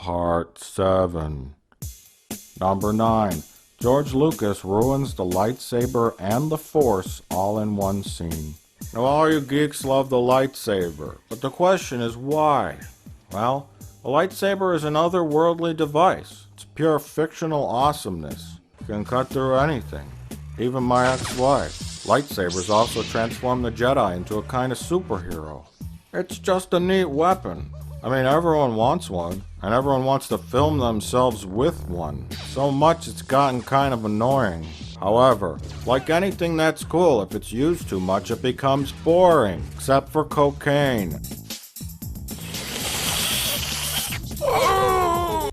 Part 7. Number 9. George Lucas ruins the lightsaber and the Force all in one scene. Now all you geeks love the lightsaber, but the question is why? Well, a lightsaber is an otherworldly device. It's pure fictional awesomeness. It can cut through anything. Even my ex-wife. Lightsabers also transform the Jedi into a kind of superhero. It's just a neat weapon. I mean, everyone wants one, and everyone wants to film themselves with one. So much it's gotten kind of annoying. However, like anything that's cool, if it's used too much, it becomes boring. Except for cocaine.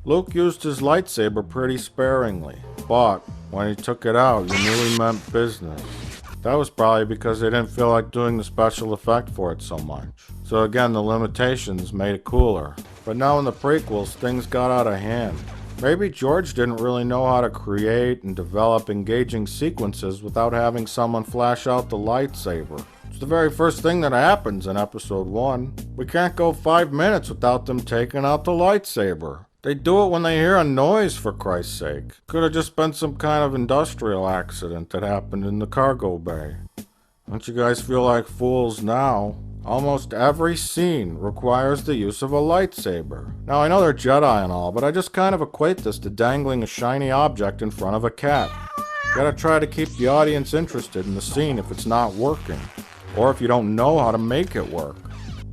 Luke used his lightsaber pretty sparingly, but when he took it out, you knew he meant business. That was probably because they didn't feel like doing the special effect for it so much. So again, the limitations made it cooler. But now in the prequels, things got out of hand. Maybe George didn't really know how to create and develop engaging sequences without having someone flash out the lightsaber. It's the very first thing that happens in episode 1. We can't go 5 minutes without them taking out the lightsaber. They do it when they hear a noise, for Christ's sake. Could have just been some kind of industrial accident that happened in the cargo bay. Don't you guys feel like fools now? Almost every scene requires the use of a lightsaber. Now I know they're Jedi and all, but I just kind of equate this to dangling a shiny object in front of a cat. You gotta try to keep the audience interested in the scene if it's not working, or if you don't know how to make it work.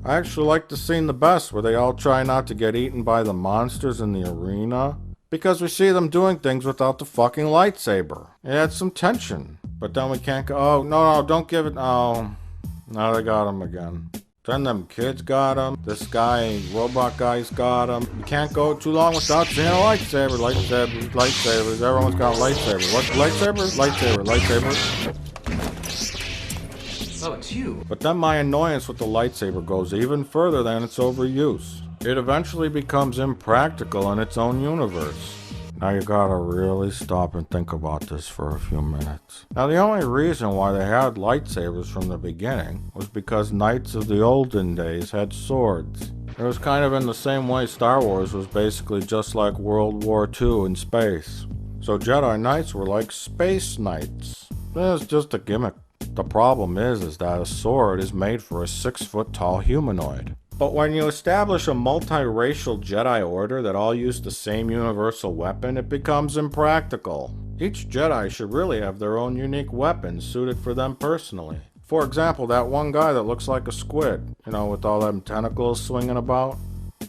I actually like the scene the best where they all try not to get eaten by the monsters in the arena, because we see them doing things without the fucking lightsaber. It adds some tension. But then we can't go, oh, no, don't give it, oh. Now they got him again. Then them kids got him. This guy, robot guy's got him. You can't go too long without seeing a lightsaber. Lightsabers. Everyone's got a lightsaber. What's lightsaber? Lightsaber. Oh, it's you. But then my annoyance with the lightsaber goes even further than its overuse. It eventually becomes impractical in its own universe. Now you gotta really stop and think about this for a few minutes. Now the only reason why they had lightsabers from the beginning was because knights of the olden days had swords. It was kind of in the same way Star Wars was basically just like World War II in space. So Jedi Knights were like space knights. It's just a gimmick. The problem is that a sword is made for a 6-foot-tall humanoid. But when you establish a multiracial Jedi Order that all use the same universal weapon, it becomes impractical. Each Jedi should really have their own unique weapons suited for them personally. For example, that one guy that looks like a squid, with all them tentacles swinging about.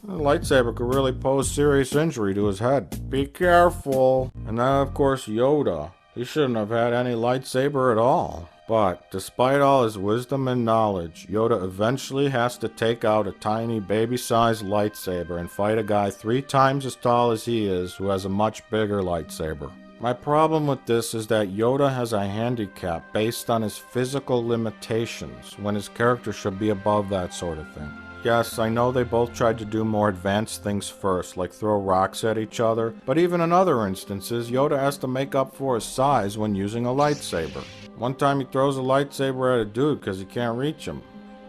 A lightsaber could really pose serious injury to his head. Be careful. And then of course Yoda. He shouldn't have had any lightsaber at all. But, despite all his wisdom and knowledge, Yoda eventually has to take out a tiny baby-sized lightsaber and fight a guy 3 times as tall as he is who has a much bigger lightsaber. My problem with this is that Yoda has a handicap based on his physical limitations, when his character should be above that sort of thing. Yes, I know they both tried to do more advanced things first, like throw rocks at each other, but even in other instances, Yoda has to make up for his size when using a lightsaber. One time he throws a lightsaber at a dude because he can't reach him.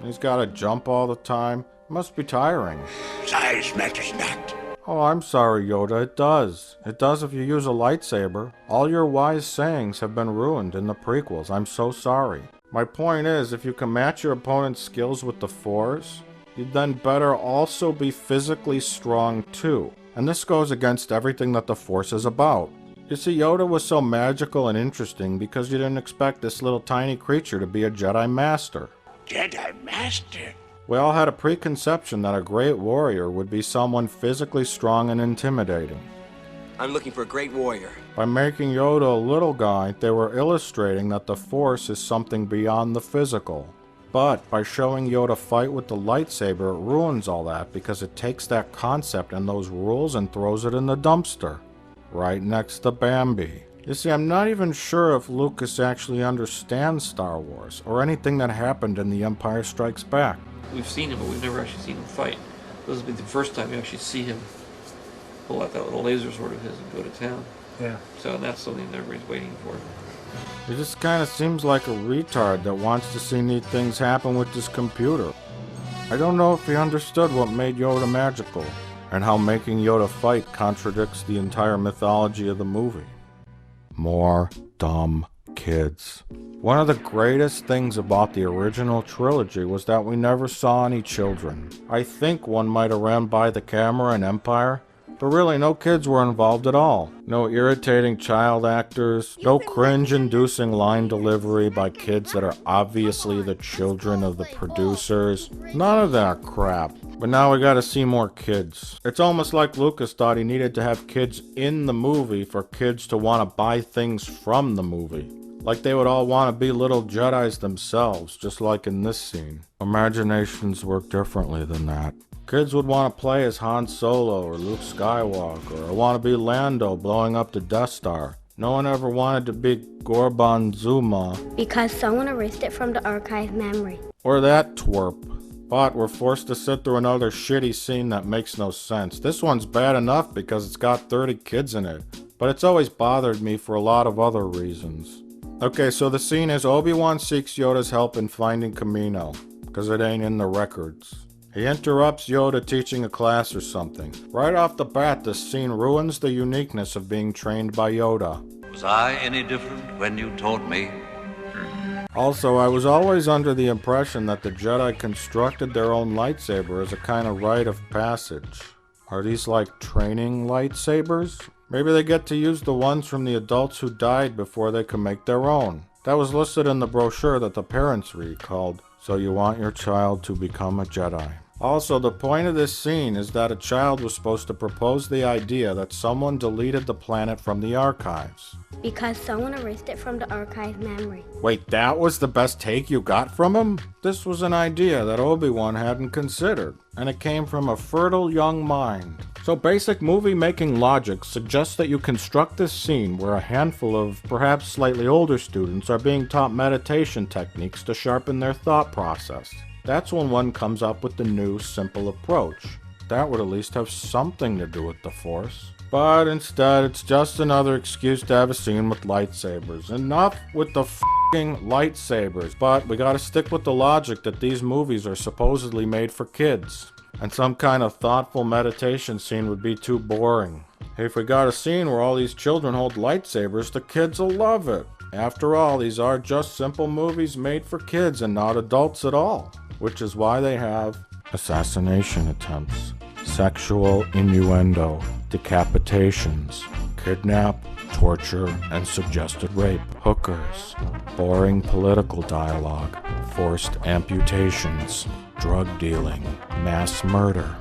He's gotta jump all the time. It must be tiring. Size matters not. Oh, I'm sorry, Yoda, it does. It does if you use a lightsaber. All your wise sayings have been ruined in the prequels. I'm so sorry. My point is, if you can match your opponent's skills with the Force, you'd then better also be physically strong too. And this goes against everything that the Force is about. You see, Yoda was so magical and interesting because you didn't expect this little tiny creature to be a Jedi Master. Jedi Master? We all had a preconception that a great warrior would be someone physically strong and intimidating. I'm looking for a great warrior. By making Yoda a little guy, they were illustrating that the Force is something beyond the physical. But by showing Yoda fight with the lightsaber, it ruins all that because it takes that concept and those rules and throws it in the dumpster. Right next to Bambi. You see, I'm not even sure if Lucas actually understands Star Wars, or anything that happened in The Empire Strikes Back. We've seen him, but we've never actually seen him fight. This will be the first time we actually see him pull out that little laser sword of his and go to town. Yeah. So that's something that everybody's waiting for. He just kind of seems like a retard that wants to see neat things happen with this computer. I don't know if he understood what made Yoda magical. and how making Yoda fight contradicts the entire mythology of the movie. More dumb kids. One of the greatest things about the original trilogy was that we never saw any children. I think one might have ran by the camera in Empire, but really no kids were involved at all. No irritating child actors, no cringe-inducing line delivery by kids that are obviously the children of the producers. None of that crap. But now we gotta see more kids. It's almost like Lucas thought he needed to have kids in the movie for kids to want to buy things from the movie. Like they would all want to be little Jedis themselves, just like in this scene. Imaginations work differently than that. Kids would want to play as Han Solo or Luke Skywalker, or want to be Lando blowing up the Death Star. No one ever wanted to be Gorban Zuma. Because someone erased it from the archive memory. Or that twerp. But we're forced to sit through another shitty scene that makes no sense. This one's bad enough because it's got 30 kids in it, but it's always bothered me for a lot of other reasons. Okay, so the scene is Obi-Wan seeks Yoda's help in finding Kamino, because it ain't in the records. He interrupts Yoda teaching a class or something. Right off the bat, this scene ruins the uniqueness of being trained by Yoda. Was I any different when you taught me? Also, I was always under the impression that the Jedi constructed their own lightsaber as a kind of rite of passage. Are these like training lightsabers? Maybe they get to use the ones from the adults who died before they can make their own. That was listed in the brochure that the parents read called, "So You Want Your Child to Become a Jedi." Also, the point of this scene is that a child was supposed to propose the idea that someone deleted the planet from the archives. Because someone erased it from the archive memory. Wait, that was the best take you got from him? This was an idea that Obi-Wan hadn't considered, and it came from a fertile young mind. So basic movie-making logic suggests that you construct this scene where a handful of perhaps slightly older students are being taught meditation techniques to sharpen their thought process. That's when one comes up with the new, simple approach. That would at least have something to do with the Force. But instead, it's just another excuse to have a scene with lightsabers. Enough with the f***ing lightsabers. But we gotta stick with the logic that these movies are supposedly made for kids. And some kind of thoughtful meditation scene would be too boring. If we got a scene where all these children hold lightsabers, the kids will love it. After all, these are just simple movies made for kids and not adults at all. Which is why they have assassination attempts, sexual innuendo, decapitations, kidnap, torture, and suggested rape, hookers, boring political dialogue, forced amputations, drug dealing, mass murder.